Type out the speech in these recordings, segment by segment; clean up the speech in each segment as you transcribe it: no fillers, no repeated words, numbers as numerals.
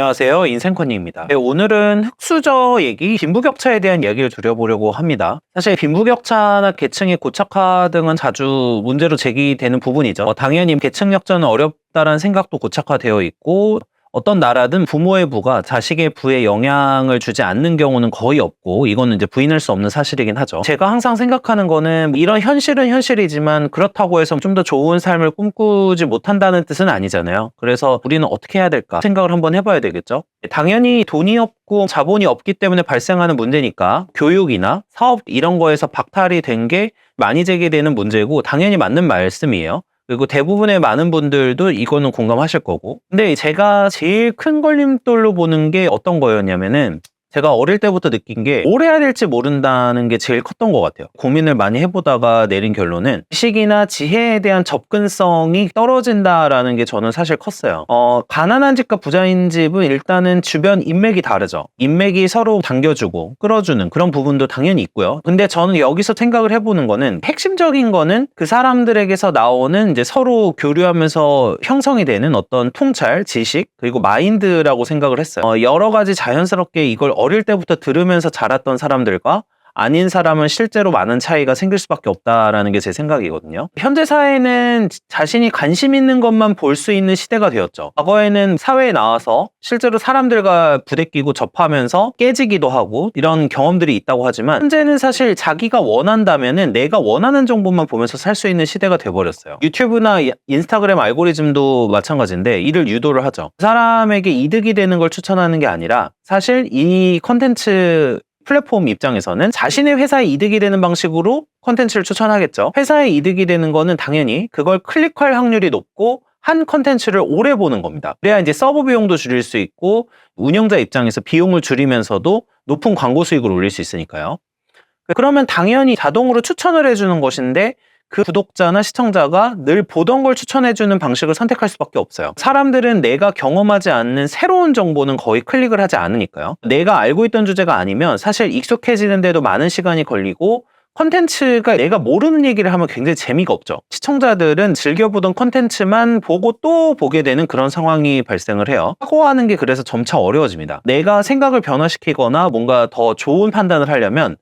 안녕하세요. 인생컨니입니다. 네, 오늘은 흑수저 얘기, 빈부격차에 대한 이야기를 드려보려고 합니다. 사실 빈부격차나 계층의 고착화 등은 자주 문제로 제기되는 부분이죠. 당연히 계층 역전은 어렵다는 생각도 고착화되어 있고, 어떤 나라든 부모의 부가 자식의 부에 영향을 주지 않는 경우는 거의 없고, 이거는 이제 부인할 수 없는 사실이긴 하죠. 제가 항상 생각하는 거는 이런 현실은 현실이지만 그렇다고 해서 좀 더 좋은 삶을 꿈꾸지 못한다는 뜻은 아니잖아요. 그래서 우리는 어떻게 해야 될까 생각을 한번 해봐야 되겠죠. 당연히 돈이 없고 자본이 없기 때문에 발생하는 문제니까 교육이나 사업 이런 거에서 박탈이 된 게 많이 제기되는 문제고 당연히 맞는 말씀이에요. 그리고 대부분의 많은 분들도 이거는 공감하실 거고. 근데 제가 제일 큰 걸림돌로 보는 게 어떤 거였냐면은 제가 어릴 때부터 느낀 게 뭘 해야 될지 모른다는 게 제일 컸던 것 같아요. 고민을 많이 해보다가 내린 결론은 지식이나 지혜에 대한 접근성이 떨어진다라는 게 저는 사실 컸어요. 가난한 집과 부자인 집은 일단은 주변 인맥이 다르죠. 인맥이 서로 당겨주고 끌어주는 그런 부분도 당연히 있고요. 근데 저는 여기서 생각을 해보는 거는 핵심적인 거는 그 사람들에게서 나오는 이제 서로 교류하면서 형성이 되는 어떤 통찰, 지식, 그리고 마인드라고 생각을 했어요. 여러 가지 자연스럽게 이걸 어릴 때부터 들으면서 자랐던 사람들과 아닌 사람은 실제로 많은 차이가 생길 수밖에 없다라는 게 제 생각이거든요. 현대 사회는 자신이 관심 있는 것만 볼 수 있는 시대가 되었죠. 과거에는 사회에 나와서 실제로 사람들과 부대끼고 접하면서 깨지기도 하고 이런 경험들이 있다고 하지만 현재는 사실 자기가 원한다면은 내가 원하는 정보만 보면서 살 수 있는 시대가 돼버렸어요. 유튜브나 인스타그램 알고리즘도 마찬가지인데 이를 유도를 하죠. 사람에게 이득이 되는 걸 추천하는 게 아니라 사실 이 컨텐츠 플랫폼 입장에서는 자신의 회사에 이득이 되는 방식으로 컨텐츠를 추천하겠죠. 회사에 이득이 되는 거는 당연히 그걸 클릭할 확률이 높고 한 컨텐츠를 오래 보는 겁니다. 그래야 이제 서버 비용도 줄일 수 있고 운영자 입장에서 비용을 줄이면서도 높은 광고 수익을 올릴 수 있으니까요. 그러면 당연히 자동으로 추천을 해주는 것인데 그 구독자나 시청자가 늘 보던 걸 추천해주는 방식을 선택할 수밖에 없어요. 사람들은 내가 경험하지 않는 새로운 정보는 거의 클릭을 하지 않으니까요. 내가 알고 있던 주제가 아니면 사실 익숙해지는데도 많은 시간이 걸리고 컨텐츠가 내가 모르는 얘기를 하면 굉장히 재미가 없죠. 시청자들은 즐겨보던 컨텐츠만 보고 또 보게 되는 그런 상황이 발생을 해요. 사고하는 게 그래서 점차 어려워집니다. 내가 생각을 변화시키거나 뭔가 더 좋은 판단을 하려면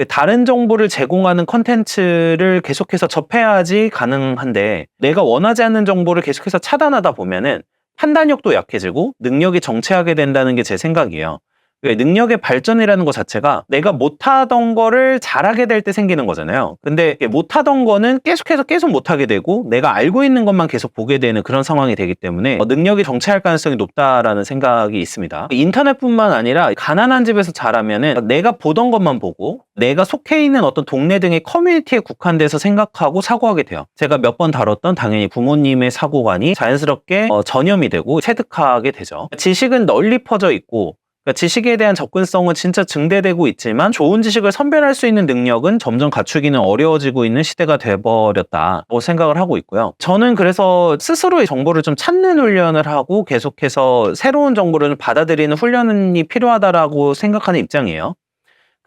다른 정보를 제공하는 컨텐츠를 계속해서 접해야지 가능한데 내가 원하지 않는 정보를 계속해서 차단하다 보면은 판단력도 약해지고 능력이 정체하게 된다는 게 제 생각이에요. 능력의 발전이라는 것 자체가 내가 못하던 거를 잘하게 될 때 생기는 거잖아요. 근데 못하던 거는 계속 못하게 되고 내가 알고 있는 것만 계속 보게 되는 그런 상황이 되기 때문에 능력이 정체할 가능성이 높다라는 생각이 있습니다. 인터넷뿐만 아니라 가난한 집에서 자라면은 내가 보던 것만 보고 내가 속해 있는 어떤 동네 등의 커뮤니티에 국한돼서 생각하고 사고하게 돼요. 제가 몇 번 다뤘던 당연히 부모님의 사고관이 자연스럽게 전염이 되고 체득하게 되죠. 지식은 널리 퍼져 있고 그러니까 지식에 대한 접근성은 진짜 증대되고 있지만 좋은 지식을 선별할 수 있는 능력은 점점 갖추기는 어려워지고 있는 시대가 돼버렸다고 생각을 하고 있고요. 저는 그래서 스스로의 정보를 좀 찾는 훈련을 하고 계속해서 새로운 정보를 받아들이는 훈련이 필요하다라고 생각하는 입장이에요.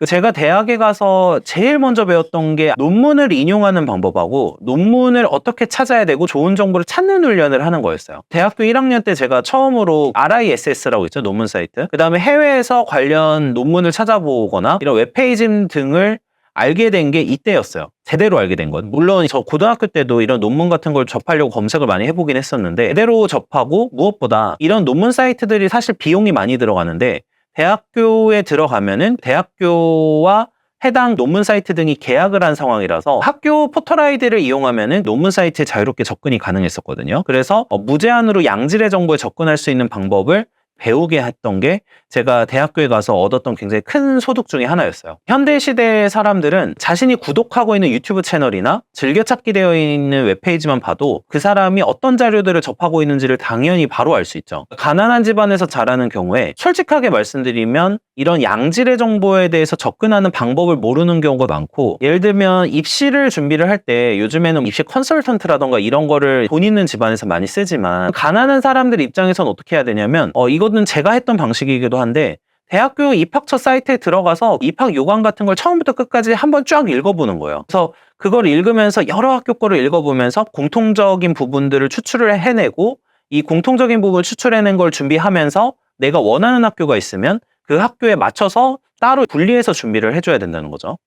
제가 대학에 가서 제일 먼저 배웠던 게 논문을 인용하는 방법하고 논문을 어떻게 찾아야 되고 좋은 정보를 찾는 훈련을 하는 거였어요. 대학교 1학년 때 제가 처음으로 RISS라고 있죠. 논문 사이트. 그 다음에 해외에서 관련 논문을 찾아보거나 이런 웹페이지 등을 알게 된 게 이때였어요. 제대로 알게 된 건. 물론 저 고등학교 때도 이런 논문 같은 걸 접하려고 검색을 많이 해보긴 했었는데 제대로 접하고 무엇보다 이런 논문 사이트들이 사실 비용이 많이 들어가는데 대학교에 들어가면은 대학교와 해당 논문 사이트 등이 계약을 한 상황이라서 학교 포털 아이디를 이용하면은 논문 사이트에 자유롭게 접근이 가능했었거든요. 그래서 무제한으로 양질의 정보에 접근할 수 있는 방법을 배우게 했던 게 제가 대학교에 가서 얻었던 굉장히 큰 소득 중에 하나였어요. 현대시대의 사람들은 자신이 구독하고 있는 유튜브 채널이나 즐겨찾기 되어 있는 웹페이지만 봐도 그 사람이 어떤 자료들을 접하고 있는지를 당연히 바로 알 수 있죠. 가난한 집안에서 자라는 경우에 솔직하게 말씀드리면 이런 양질의 정보에 대해서 접근하는 방법을 모르는 경우가 많고 예를 들면 입시를 준비를 할 때 요즘에는 입시 컨설턴트라던가 이런 거를 돈 있는 집안에서 많이 쓰지만 가난한 사람들 입장에서는 어떻게 해야 되냐면 이거는 제가 했던 방식이기도 한데 대학교 입학처 사이트에 들어가서 입학 요강 같은 걸 처음부터 끝까지 한번 쫙 읽어보는 거예요. 그래서 그걸 읽으면서 여러 학교 거를 읽어보면서 공통적인 부분들을 추출을 해내고 이 공통적인 부분을 추출해낸 걸 준비하면서 내가 원하는 학교가 있으면 그 학교에 맞춰서 따로 분리해서 준비를 해줘야 된다는 거죠.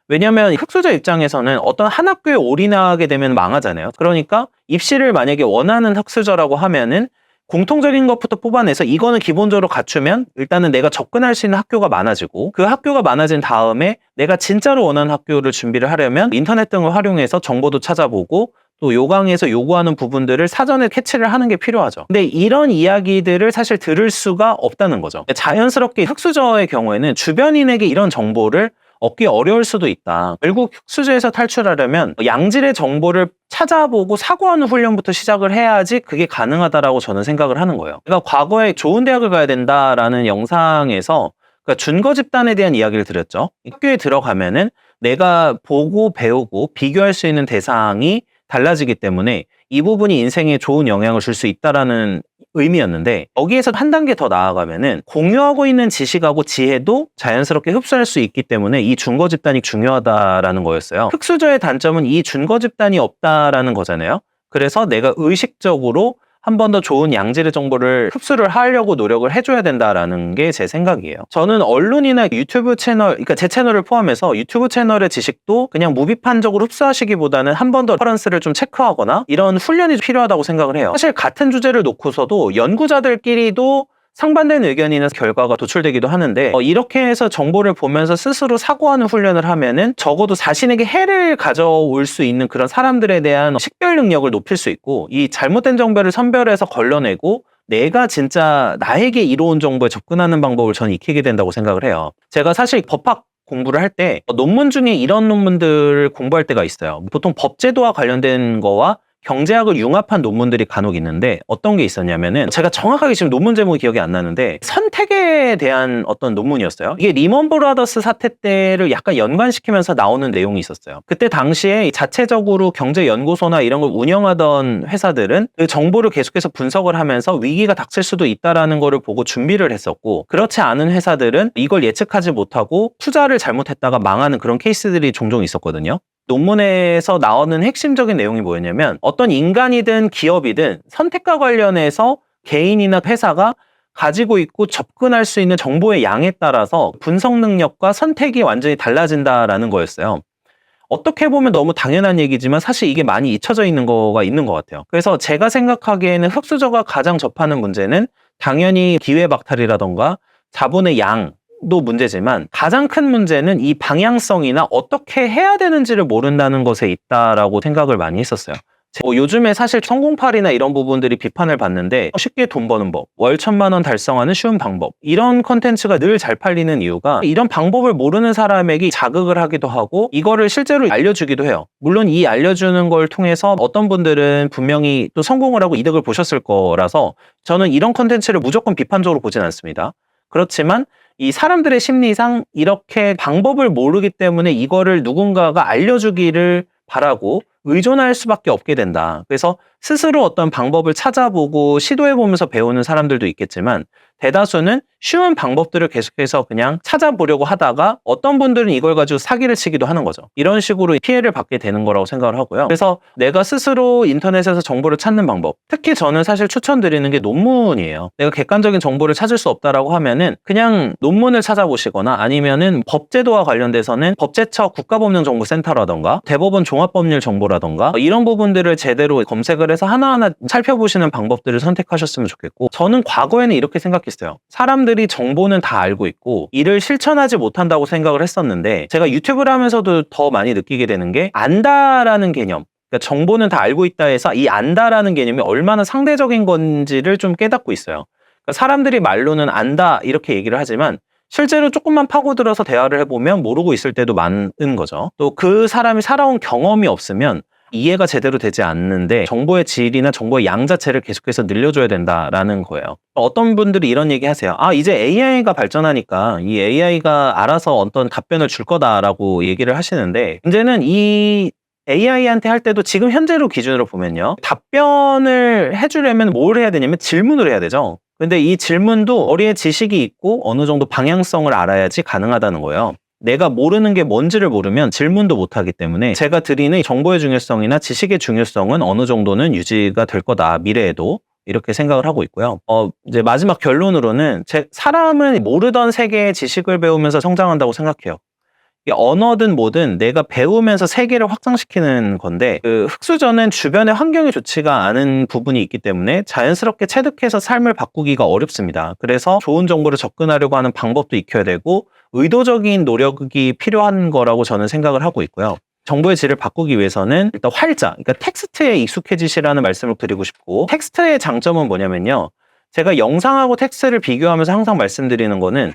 왜냐하면 흑수저 입장에서는 어떤 한 학교에 올인하게 되면 망하잖아요. 그러니까 입시를 만약에 원하는 흑수저라고 하면은 공통적인 것부터 뽑아내서 이거는 기본적으로 갖추면 일단은 내가 접근할 수 있는 학교가 많아지고, 그 학교가 많아진 다음에 내가 진짜로 원하는 학교를 준비를 하려면 인터넷 등을 활용해서 정보도 찾아보고 또 요강에서 요구하는 부분들을 사전에 캐치를 하는 게 필요하죠. 근데 이런 이야기들을 사실 들을 수가 없다는 거죠. 자연스럽게 흑수저의 경우에는 주변인에게 이런 정보를 얻기 어려울 수도 있다. 결국 흑수저에서 탈출하려면 양질의 정보를 찾아보고 사고하는 훈련부터 시작을 해야지 그게 가능하다라고 저는 생각을 하는 거예요. 제가 과거에 좋은 대학을 가야 된다라는 영상에서 그러니까 준거 집단에 대한 이야기를 드렸죠. 학교에 들어가면은 내가 보고 배우고 비교할 수 있는 대상이 달라지기 때문에 이 부분이 인생에 좋은 영향을 줄 수 있다라는 의미였는데, 여기에서 한 단계 더 나아가면은 공유하고 있는 지식하고 지혜도 자연스럽게 흡수할 수 있기 때문에 이 준거 집단이 중요하다라는 거였어요. 흑수저의 단점은 이 준거 집단이 없다라는 거잖아요. 그래서 내가 의식적으로 한 번 더 좋은 양질의 정보를 흡수를 하려고 노력을 해줘야 된다라는 게 제 생각이에요. 저는 언론이나 유튜브 채널, 그러니까 제 채널을 포함해서 유튜브 채널의 지식도 그냥 무비판적으로 흡수하시기보다는 한 번 더 레퍼런스를 좀 체크하거나 이런 훈련이 필요하다고 생각을 해요. 사실 같은 주제를 놓고서도 연구자들끼리도 상반된 의견이나 결과가 도출되기도 하는데, 이렇게 해서 정보를 보면서 스스로 사고하는 훈련을 하면은 적어도 자신에게 해를 가져올 수 있는 그런 사람들에 대한 식별 능력을 높일 수 있고, 이 잘못된 정보를 선별해서 걸러내고 내가 진짜 나에게 이로운 정보에 접근하는 방법을 저는 익히게 된다고 생각을 해요. 제가 사실 법학 공부를 할 때 논문 중에 이런 논문들을 공부할 때가 있어요. 보통 법제도와 관련된 거와 경제학을 융합한 논문들이 간혹 있는데, 어떤 게 있었냐면은 제가 정확하게 지금 논문 제목이 기억이 안 나는데 선택에 대한 어떤 논문이었어요. 이게 리먼 브라더스 사태 때를 약간 연관시키면서 나오는 내용이 있었어요. 그때 당시에 자체적으로 경제연구소나 이런 걸 운영하던 회사들은 그 정보를 계속해서 분석을 하면서 위기가 닥칠 수도 있다라는 거를 보고 준비를 했었고, 그렇지 않은 회사들은 이걸 예측하지 못하고 투자를 잘못했다가 망하는 그런 케이스들이 종종 있었거든요. 논문에서 나오는 핵심적인 내용이 뭐였냐면, 어떤 인간이든 기업이든 선택과 관련해서 개인이나 회사가 가지고 있고 접근할 수 있는 정보의 양에 따라서 분석 능력과 선택이 완전히 달라진다라는 거였어요. 어떻게 보면 너무 당연한 얘기지만 사실 이게 많이 잊혀져 있는 거가 있는 것 같아요. 그래서 제가 생각하기에는 흑수저가 가장 접하는 문제는 당연히 기회박탈이라던가 자본의 양도 문제지만, 가장 큰 문제는 이 방향성이나 어떻게 해야 되는지를 모른다는 것에 있다라고 생각을 많이 했었어요. 요즘에 사실 성공팔이나 이런 부분들이 비판을 받는데, 쉽게 돈 버는 법, 월 1,000만 원 달성하는 쉬운 방법, 이런 컨텐츠가 늘 잘 팔리는 이유가 이런 방법을 모르는 사람에게 자극을 하기도 하고 이거를 실제로 알려주기도 해요. 물론 이 알려주는 걸 통해서 어떤 분들은 분명히 또 성공을 하고 이득을 보셨을 거라서 저는 이런 컨텐츠를 무조건 비판적으로 보진 않습니다. 그렇지만 이 사람들의 심리상 이렇게 방법을 모르기 때문에 이거를 누군가가 알려주기를 바라고 의존할 수밖에 없게 된다. 그래서 스스로 어떤 방법을 찾아보고 시도해보면서 배우는 사람들도 있겠지만, 대다수는 쉬운 방법들을 계속해서 그냥 찾아보려고 하다가 어떤 분들은 이걸 가지고 사기를 치기도 하는 거죠. 이런 식으로 피해를 받게 되는 거라고 생각을 하고요. 그래서 내가 스스로 인터넷에서 정보를 찾는 방법, 특히 저는 사실 추천드리는 게 논문이에요. 내가 객관적인 정보를 찾을 수 없다라고 하면은 그냥 논문을 찾아보시거나, 아니면은 법제도와 관련돼서는 법제처 국가법령정보센터라던가 대법원 종합법률정보라던가 이런 부분들을 제대로 검색을 해서 하나하나 살펴보시는 방법들을 선택하셨으면 좋겠고, 저는 과거에는 이렇게 생각했어요. 사람들이 정보는 다 알고 있고 이를 실천하지 못한다고 생각을 했었는데, 제가 유튜브를 하면서도 더 많이 느끼게 되는 게 안다라는 개념, 그러니까 정보는 다 알고 있다 해서 이 안다라는 개념이 얼마나 상대적인 건지를 좀 깨닫고 있어요. 그러니까 사람들이 말로는 안다 이렇게 얘기를 하지만 실제로 조금만 파고들어서 대화를 해보면 모르고 있을 때도 많은 거죠. 또 그 사람이 살아온 경험이 없으면 이해가 제대로 되지 않는데 정보의 질이나 정보의 양 자체를 계속해서 늘려줘야 된다라는 거예요. 어떤 분들이 이런 얘기 하세요. 이제 AI가 발전하니까 이 AI가 알아서 어떤 답변을 줄 거다라고 얘기를 하시는데, 문제는 이 AI한테 할 때도 지금 현재로 기준으로 보면요, 답변을 해주려면 뭘 해야 되냐면 질문을 해야 되죠. 근데 이 질문도 어리의 지식이 있고 어느 정도 방향성을 알아야지 가능하다는 거예요. 내가 모르는 게 뭔지를 모르면 질문도 못하기 때문에 제가 드리는 정보의 중요성이나 지식의 중요성은 어느 정도는 유지가 될 거다, 미래에도. 이렇게 생각을 하고 있고요. 이제 마지막 결론으로는 사람은 모르던 세계의 지식을 배우면서 성장한다고 생각해요. 이게 언어든 뭐든 내가 배우면서 세계를 확장시키는 건데, 그 흑수저는 주변의 환경이 좋지가 않은 부분이 있기 때문에 자연스럽게 체득해서 삶을 바꾸기가 어렵습니다. 그래서 좋은 정보를 접근하려고 하는 방법도 익혀야 되고 의도적인 노력이 필요한 거라고 저는 생각을 하고 있고요. 정보의 질을 바꾸기 위해서는 일단 활자, 그러니까 텍스트에 익숙해지시라는 말씀을 드리고 싶고, 텍스트의 장점은 뭐냐면요, 제가 영상하고 텍스트를 비교하면서 항상 말씀드리는 거는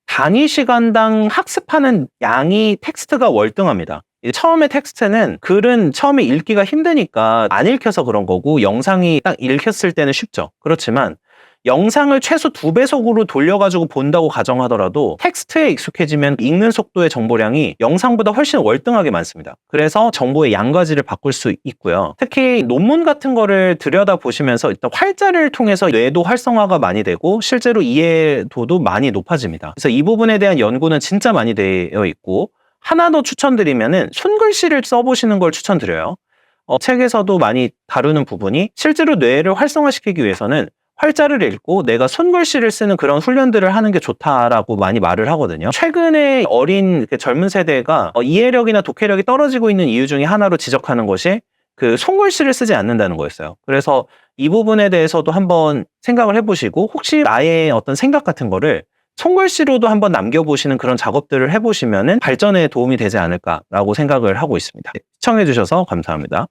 단위 시간당 학습하는 양이 텍스트가 월등합니다. 처음에 텍스트는 글은 처음에 읽기가 힘드니까 안 읽혀서 그런 거고, 영상이 딱 읽혔을 때는 쉽죠. 그렇지만 영상을 최소 2배속으로 돌려가지고 본다고 가정하더라도 텍스트에 익숙해지면 읽는 속도의 정보량이 영상보다 훨씬 월등하게 많습니다. 그래서 정보의 양가지를 바꿀 수 있고요. 특히 논문 같은 거를 들여다보시면서 일단 활자를 통해서 뇌도 활성화가 많이 되고 실제로 이해도도 많이 높아집니다. 그래서 이 부분에 대한 연구는 진짜 많이 되어 있고, 하나 더 추천드리면은 손글씨를 써보시는 걸 추천드려요. 책에서도 많이 다루는 부분이, 실제로 뇌를 활성화시키기 위해서는 활자를 읽고 내가 손글씨를 쓰는 그런 훈련들을 하는 게 좋다라고 많이 말을 하거든요. 최근에 어린 젊은 세대가 이해력이나 독해력이 떨어지고 있는 이유 중에 하나로 지적하는 것이 그 손글씨를 쓰지 않는다는 거였어요. 그래서 이 부분에 대해서도 한번 생각을 해보시고, 혹시 나의 어떤 생각 같은 거를 손글씨로도 한번 남겨보시는 그런 작업들을 해보시면 발전에 도움이 되지 않을까라고 생각을 하고 있습니다. 시청해주셔서 감사합니다.